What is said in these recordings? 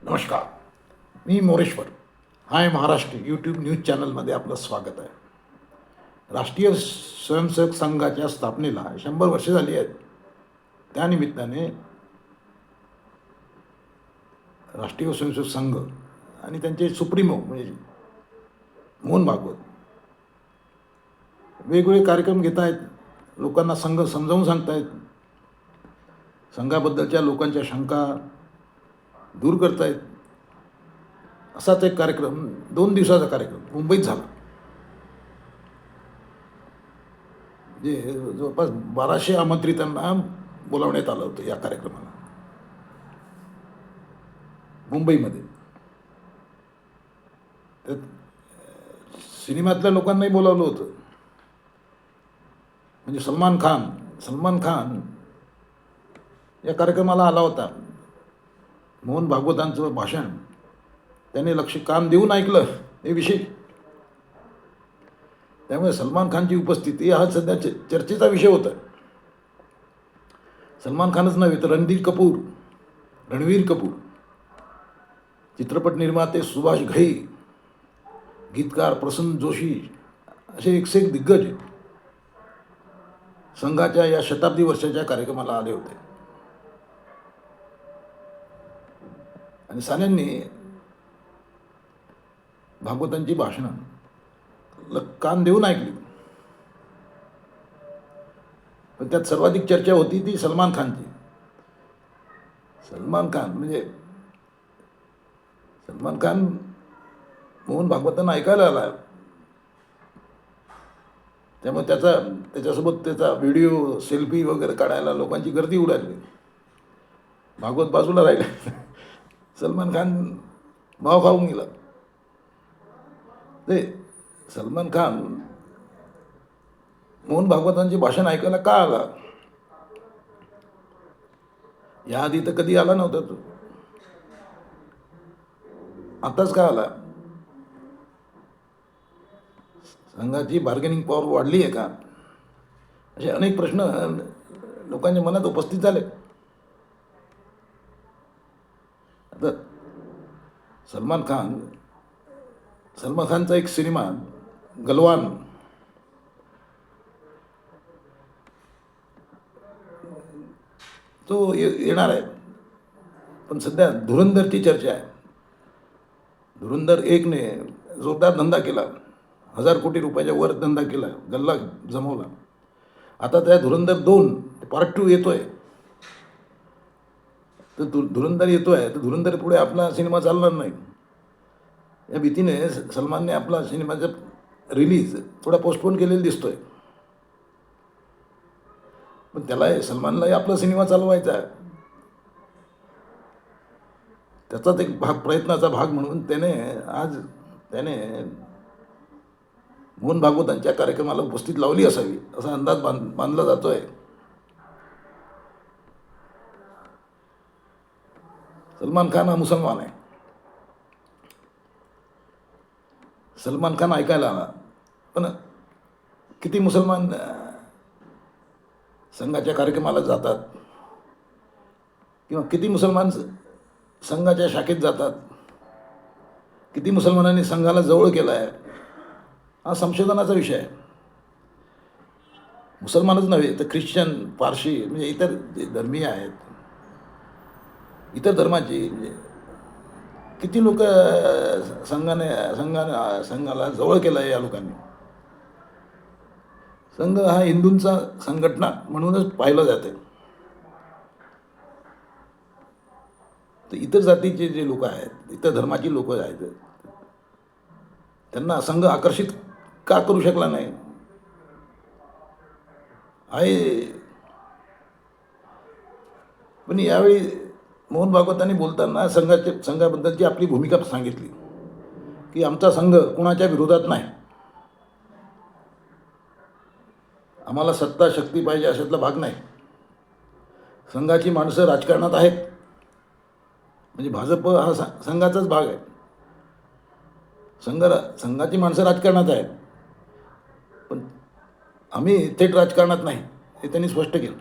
नमस्कार. मी मोरेश्वर. हाय Maharashtra YouTube news चॅनलमध्ये आपलं स्वागत आहे. राष्ट्रीय स्वयंसेवक संघाच्या स्थापनेला 100 वर्षे झाली आहेत. त्यानिमित्ताने राष्ट्रीय स्वयंसेवक संघ आणि त्यांचे सुप्रीमो म्हणजे मोहन भागवत वेगवेगळे कार्यक्रम घेत आहेत. लोकांना संघ समजावून सांगतायत. संघाबद्दलच्या लोकांच्या शंका दूर करतायत. असाच एक कार्यक्रम 2 दिवसाचा कार्यक्रम मुंबईत झाला. जे जवळपास 1200 आमंत्रितांना बोलावण्यात आलं होतं या कार्यक्रमाला मुंबईमध्ये. त्यात सिनेमातल्या लोकांनाही बोलावलं होतं. म्हणजे सलमान खान या कार्यक्रमाला आला होता. मोहन भागवतांचं भाषण त्याने कान देऊन ऐकलं हे विषय. त्यामुळे सलमान खानची उपस्थिती हा सध्या चर्चेचा विषय होता. सलमान खानच नव्हे तर रणवीर कपूर, चित्रपट निर्माते सुभाष घई, गीतकार प्रसन्न जोशी असे एक दिग्गज संघाच्या या शताब्दी वर्षाच्या कार्यक्रमाला आले होते. आणि साऱ्यांनी भागवतांची भाषणं कान देऊन ऐकली. पण त्यात सर्वाधिक चर्चा होती ती सलमान खानची. सलमान खान मोहन भागवतांना ऐकायला आला. त्यामुळे त्याच्यासोबत त्याचा व्हिडिओ सेल्फी वगैरे काढायला लोकांची गर्दी उडाली. भागवत बाजूला राहिले. सलमान खान भाव खाऊन गेला. ते सलमान खान मोहन भागवतांचे भाषण ऐकायला का आला? याआधी तर कधी आला नव्हता तो. आताच का आला? संघाची बार्गेनिंग पॉवर वाढली आहे का? असे अनेक प्रश्न लोकांच्या मनात उपस्थित झाले. आता सलमान खानचा एक सिनेमा गलवान तो येणार आहे. पण सध्या धुरंधरची चर्चा आहे. धुरंधर 1ने जोरदार धंदा केला. 1000 कोटी रुपयाच्या वर धंदा केला, गल्ला जमवला. आता त्या धुरंधर 2 पार्ट 2 येतोय. तर धुरंधर येतोय तर धुरंधर पुढे आपला सिनेमा चालणार नाही या भीतीने सलमानने आपला सिनेमाचा रिलीज थोडा पोस्टपोन केलेला दिसतोय. पण सलमानलाही आपला सिनेमा चालवायचा आहे. त्याचाच एक प्रयत्नाचा भाग म्हणून त्याने मोहन भागवतांच्या कार्यक्रमाला उपस्थित लावली असावी असा अंदाज बांधला जातोय. सलमान खान हा मुसलमान आहे. सलमान खान ऐकायला आला. पण किती मुसलमान संघाच्या कार्यक्रमाला जातात किंवा किती मुसलमान संघाच्या शाखेत जातात, किती मुसलमानांनी संघाला जवळ केला आहे हा संशोधनाचा विषय आहे. मुसलमानच नव्हे तर ख्रिश्चन, पारशी म्हणजे इतर जे धर्मीय आहेत, इतर धर्माची किती लोक संघाला जवळ केलं आहे या लोकांनी. संघ हा हिंदूंचा संघटना म्हणूनच पाहिलं जाते. तर इतर जातीचे जे लोक आहेत, इतर धर्माची लोक आहेत, त्यांना संघ आकर्षित का करू शकला नाही आहे. पण यावेळी मोहन भागवतांनी बोलताना संघाबद्दलची आपली भूमिका सांगितली की आमचा संघ कुणाच्या विरोधात नाही. आम्हाला सत्ता शक्ती पाहिजे अशातला भाग नाही. संघाची माणसं राजकारणात आहेत. म्हणजे भाजप हा संघाचाच भाग आहे. संघाची माणसं राजकारणात आहेत. पण आम्ही थेट राजकारणात नाही हे त्यांनी स्पष्ट केलं.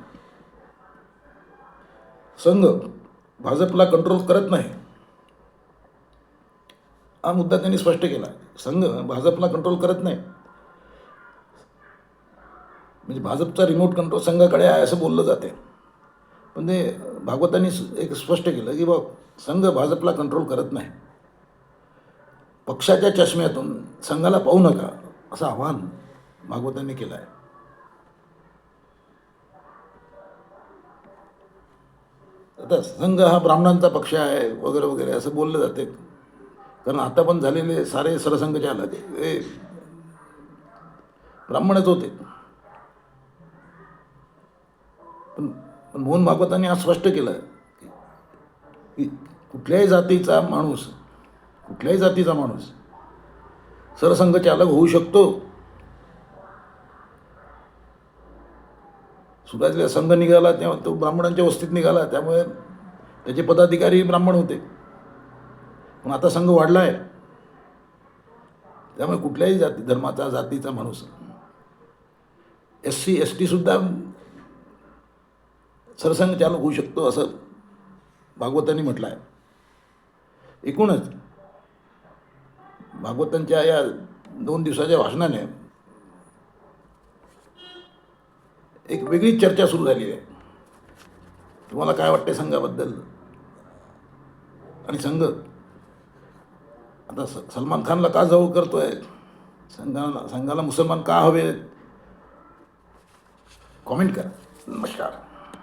संघ भाजपला कंट्रोल करत नाही. हा मुद्दा त्यांनी स्पष्ट केला. संघ भाजपला कंट्रोल करत नाही, म्हणजे भाजपचा रिमोट कंट्रोल संघाकडे आहे असं बोललं जाते. पण ते भागवतांनी एक स्पष्ट केलं की बा संघ भाजपला कंट्रोल करत नाही, पक्षाच्या चष्म्यातून संघाला पाहू नका असं आवाहन भागवतांनी केलं आहे. आता संघ हा ब्राह्मणांचा पक्ष आहे वगैरे वगैरे असं बोललं जाते, कारण आता पण झालेले सारे सरसंघचालक हे ब्राह्मणच होते. पण पण मोहन भागवतांनी आज स्पष्ट केलं की कुठल्याही जातीचा माणूस सरसंघचालक होऊ शकतो. सुरुवातीला संघ निघाला तेव्हा तो ब्राह्मणांच्या वस्तीत निघाला, त्यामुळे त्याचे पदाधिकारी ब्राह्मण होते. पण आता संघ वाढला आहे, त्यामुळे कुठल्याही धर्माचा जातीचा माणूस, SC ST सुद्धा सरसंघचालक होऊ शकतो असं भागवतांनी म्हटलं आहे. एकूणच भागवतांच्या या 2 दिवसाच्या भाषणाने एक वेगळीच चर्चा सुरू झाली आहे. तुम्हाला काय वाटते संघाबद्दल? आणि संघ आता सलमान खानला का जवळ करतोय? संघाला मुसलमान का हवे? कॉमेंट करा. नमस्कार.